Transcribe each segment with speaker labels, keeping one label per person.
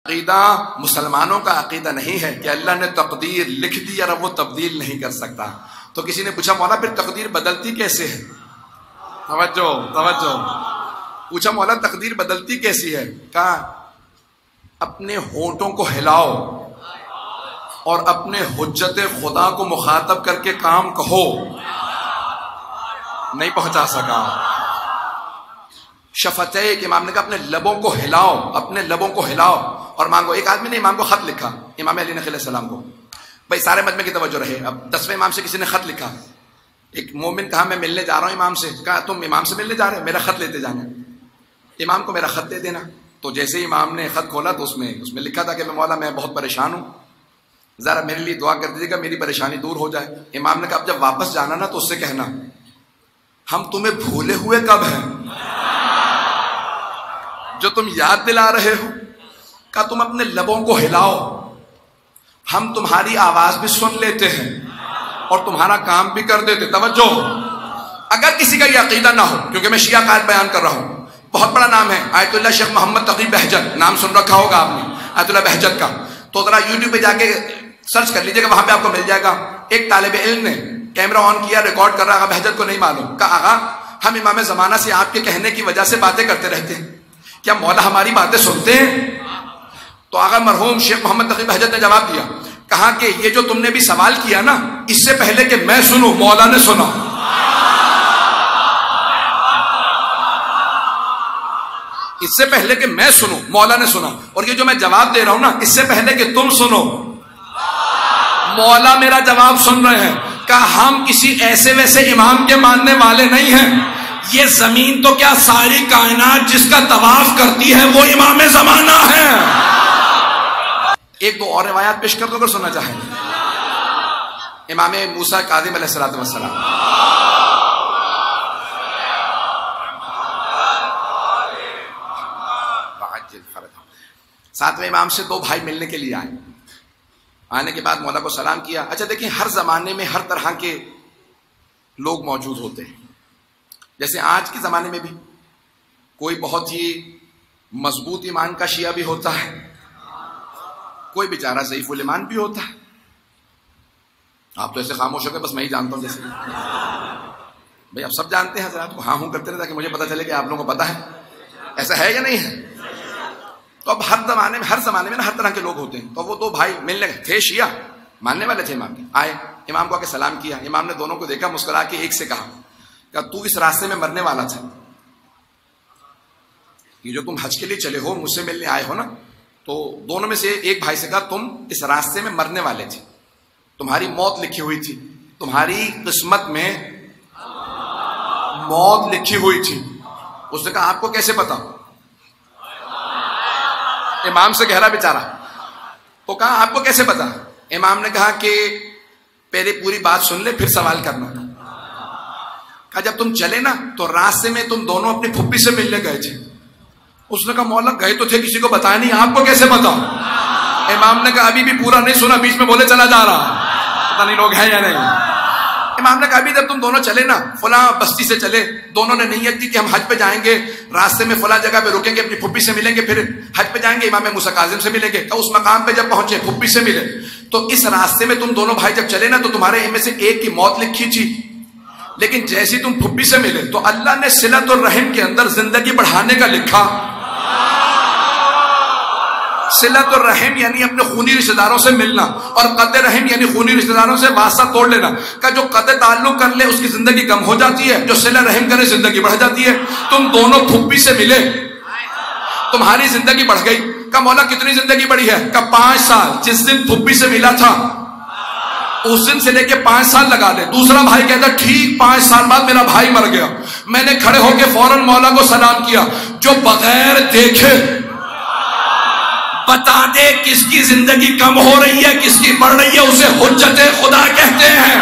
Speaker 1: عقیدہ مسلمانوں کا عقیدہ نہیں ہے کہ اللہ نے تقدیر لکھ دی اور اب وہ تبدیل نہیں کر سکتا. تو کسی نے پوچھا مولا پھر تقدیر بدلتی کیسے ہے؟ توجہ پوچھا مولا تقدیر بدلتی کیسی ہے؟ کہا اپنے ہونٹوں کو ہلاؤ اور اپنے حجت خدا کو مخاطب کر کے کام کہو. نہیں پہنچا سکا. شفتیں کہ امام نے کہا اپنے لبوں کو ہلاؤ، اپنے لبوں کو ہلاؤ اور مانگو. ایک آدمی نے امام کو خط لکھا، امام علی نقی علیہ السلام کو. بھائی سارے مجمع کی توجہ رہے. اب 10ویں امام سے کسی نے خط لکھا. ایک مومن کہا میں ملنے جا رہا ہوں امام سے. کہا تم امام سے ملنے جا رہے ہو، میرا خط لیتے جانا. امام کو میرا خط دے دینا. تو جیسے ہی امام نے خط کھولا تو اس میں لکھا تھا کہ میں مولا میں بہت پریشان ہوں، ذرا میرے لیے دعا کر دیجیے گا میری پریشانی دور ہو جائے. امام نے کہا اب جب واپس جانا نا تو اس سے کہنا ہم تمہیں بھولے ہوئے کب ہیں جو تم یاد دلا رہے ہو. کہ تم اپنے لبوں کو ہلاؤ، ہم تمہاری آواز بھی سن لیتے ہیں اور تمہارا کام بھی کر دیتے. توجہ، اگر کسی کا یہ عقیدہ نہ ہو، کیونکہ میں شیعہ قائد بیان کر رہا ہوں، بہت بڑا نام ہے آیت اللہ شیخ محمد تقی بہجت، نام سن رکھا ہوگا آپ نے آیت اللہ بہجت کا. تو ذرا یوٹیوب پہ جا کے سرچ کر لیجیے گا، وہاں پہ آپ کو مل جائے گا. ایک طالب علم نے کیمرہ آن کیا، ریکارڈ کر رہا. بہجت کو نہیں معلوم. کہا آغا ہم امام زمانہ سے آپ کے کہنے کی وجہ سے باتیں کرتے رہتے ہیں، کیا مولا ہماری باتیں سنتے ہیں؟ تو آغا مرحوم شیخ محمد تقی بہجت نے جواب دیا. کہا کہ یہ جو تم نے بھی سوال کیا نا، اس سے پہلے کہ میں سنوں مولا نے سنا. اس سے پہلے کہ میں سنوں مولا نے سنا. اور یہ جو میں جواب دے رہا ہوں نا، اس سے پہلے کہ تم سنو مولا میرا جواب سن رہے ہیں. کہ ہم کسی ایسے ویسے امام کے ماننے والے نہیں ہیں. یہ زمین تو کیا ساری کائنات جس کا طواف کرتی ہے وہ امام زمانہ ہے. ایک دو اور روایات پیش کر دو اگر سننا چاہیں. امام موسیٰ کاظم علیہ السلام. ساتویں امام سے دو بھائی ملنے کے لیے آئے. آنے کے بعد مولا کو سلام کیا. اچھا دیکھیں، ہر زمانے میں ہر طرح کے لوگ موجود ہوتے ہیں. جیسے آج کے زمانے میں بھی کوئی بہت ہی مضبوط ایمان کا شیعہ بھی ہوتا ہے، کوئی بیچارہ ضعیف الایمان بھی ہوتا ہے. آپ تو ایسے خاموش ہو گئے بس میں ہی جانتا ہوں. جیسے بھائی آپ سب جانتے ہیں حضرات کو ہاں ہوں کرتے رہے تاکہ مجھے پتا چلے کہ آپ لوگوں کو پتا ہے. ایسا ہے یا نہیں ہے؟ تو اب ہر زمانے میں نا ہر طرح کے لوگ ہوتے ہیں. تو وہ دو بھائی ملنے تھے، شیعہ ماننے والے تھے امام کے. آئے امام کو آ کے سلام کیا. امام نے دونوں کو دیکھا، مسکرا کے ایک سے کہا کہ تو اس راستے میں مرنے والا تھا. یہ جو تم حج کے لیے چلے ہو، مجھ سے ملنے آئے ہو نا، تو دونوں میں سے ایک بھائی سے کہا تم اس راستے میں مرنے والے تھے، تمہاری موت لکھی ہوئی تھی، تمہاری قسمت میں موت لکھی ہوئی تھی. اس نے کہا آپ کو کیسے پتا؟ امام سے کہہ رہا بیچارہ. تو کہا آپ کو کیسے پتا؟ امام نے کہا کہ پہلے پوری بات سن لے پھر سوال کرنا. کہا جب تم چلے نا تو راستے میں تم دونوں اپنی پھپھی سے ملنے گئے تھے. اس نے کہا مولا گئے تو تھے، کسی کو بتایا نہیں، آپ کو کیسے پتا؟ امام نے کہا ابھی بھی پورا نہیں سنا، بیچ میں بولے چلا جا رہا، پتہ نہیں لوگ ہیں یا نہیں. امام نے کہا ابھی جب تم دونوں چلے نا، فلاں بستی سے چلے، دونوں نے نیت کی کہ ہم حج پہ جائیں گے، راستے میں فلاں جگہ پہ رکیں گے، اپنی پھپھی سے ملیں گے، پھر حج پہ جائیں گے، امام موسیٰ کاظم سے ملیں گے. تو اس مقام پہ جب پہنچے پھپھی سے ملے، تو اس راستے میں تم دونوں بھائی جب چلے نا تو تمہارے ان میں سے ایک کی موت لکھی تھی، لیکن جیسے تم پھپھی سے ملے تو اللہ نے صلۃ الرحم کے اندر زندگی بڑھانے کا لکھا. صلۃ الرحم یعنی اپنے خونی رشتہ داروں سے ملنا، اور قطع رحم یعنی خونی رشتہ داروں سے واسطہ توڑ لینا. کہ جو قطع تعلق کر لے اس کی زندگی کم ہو جاتی ہے، جو صلہ رحم کرے زندگی بڑھ جاتی ہے. تم دونوں پھپھی سے ملے، تمہاری زندگی بڑھ گئی. کہ مولا کتنی زندگی بڑھی ہے؟ کہ 5 سال. جس دن پھپھی سے ملا تھا اس دن سے لے کے 5 سال لگا لے. دوسرا بھائی کہتا ٹھیک 5 سال بعد میرا بھائی مر گیا. میں نے کھڑے ہو کے فوراً مولا کو سلام کیا. جو بغیر دیکھے بتا دے کس کی زندگی کم ہو رہی ہے کس کی بڑھ رہی ہے، اسے حجت خدا کہتے ہیں.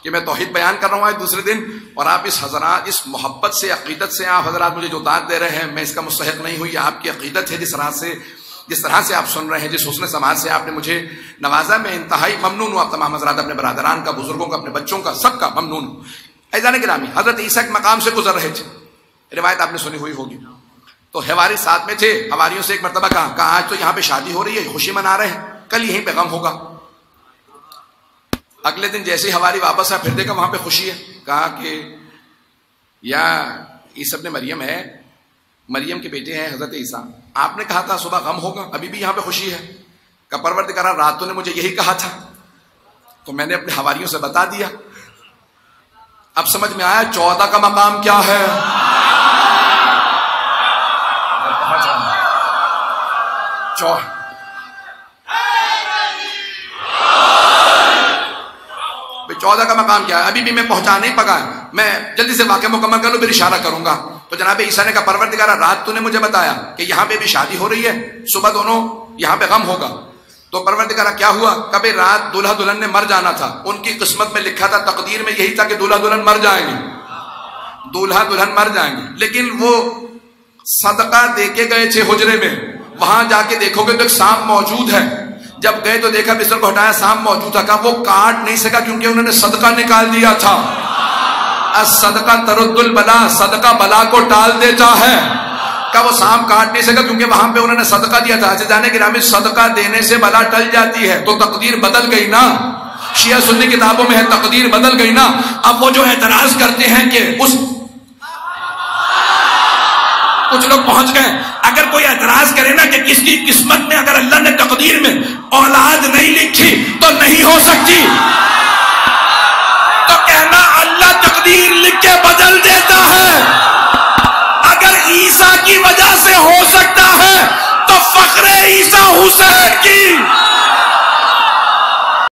Speaker 1: کہ میں توحید بیان کر رہا ہوں آج دوسرے دن، اور آپ اس محبت سے، عقیدت سے آپ حضرات مجھے جو داد دے رہے ہیں، میں اس کا مستحق نہیں ہوں. یہ آپ کی عقیدت ہے جس طرح سے آپ سن رہے ہیں، جس حسن سماعت سے آپ نے مجھے نوازا. میں انتہائی ممنون ہوں. آپ تمام حضرات اپنے برادران کا، بزرگوں کا، اپنے بچوں کا، سب کا ممنون ہوں. عزیزان گرامی، حضرت عیسیٰ کے مقام سے گزر رہے تھے، روایت آپ نے سنی ہوئی ہوگی. تو حواری ساتھ میں تھے، حواریوں سے ایک مرتبہ کہا آج تو یہاں پہ شادی ہو رہی ہے، خوشی منا رہے ہیں، کل یہیں پہ غم ہوگا۔ اگلے دن جیسے ہی حواری واپس آیا، پھر دیکھا وہاں پہ خوشی ہے، کہا کہ یا عیسی ابن مریم ہے، مریم کے بیٹے ہیں حضرت عیسیٰ، آپ نے کہا تھا صبح غم ہوگا، ابھی بھی یہاں پہ خوشی ہے؟ کہ پروردگار رات تو نے مجھے یہی کہا تھا، تو میں نے اپنے حواریوں سے بتا دیا۔ اب سمجھ میں آیا 14 کا مقام کیا ہے؟ چودہ کا مقام کیا ہے؟ ابھی بھی میں پہنچا نہیں پکا، میں جلدی سے واقعہ مکمل کر لوں پھر اشارہ کروں گا۔ تو جناب عیسیٰ نے کہا پروردگار رات تو نے مجھے بتایا کہ یہاں پہ بھی شادی ہو رہی ہے، صبح دونوں یہاں پہ غم ہوگا۔ تو پروردگار کیا ہوا؟ کبھی رات دولہا دلہن نے مر جانا تھا، ان کی قسمت میں لکھا تھا، تقدیر میں یہی تھا کہ دولہا دلہن مر جائیں گے، دولہا دلہن مر جائیں گے، لیکن وہ صدقہ دے کے گئے تھے حجرے میں، وہاں جا کے دیکھو گے تو ایک سانپ موجود ہے، جب گئے تو دیکھا بستر کو ہٹایا سانپ موجود تھا، کہا وہ کاٹ نہیں سکا کیونکہ انہوں نے صدقہ نکال دیا تھا۔ الصدقہ ترد البلا، صدقہ بلا کو ٹال دیتا ہے۔ کہا وہ سانپ کاٹ نہیں سکا کیونکہ وہاں پہ انہوں نے صدقہ دیا تھا۔ جانے کے نام صدقہ دینے سے بلا ٹل جاتی ہے، تو تقدیر بدل گئی نا، شیعہ سنی کتابوں میں ہے تقدیر بدل گئی نا۔ اب وہ جو اعتراض کرتے ہیں کہ اس کچھ لوگ پہنچ گئے، اگر کوئی اعتراض کرے نا کہ کس کی قسمت میں اگر اللہ نے تقدیر میں اولاد نہیں لکھی تو نہیں ہو سکتی، تو کہنا اللہ تقدیر لکھ کے بدل دیتا ہے۔ اگر عیسیٰ کی وجہ سے ہو سکتا ہے تو فخر عیسیٰ حسین کی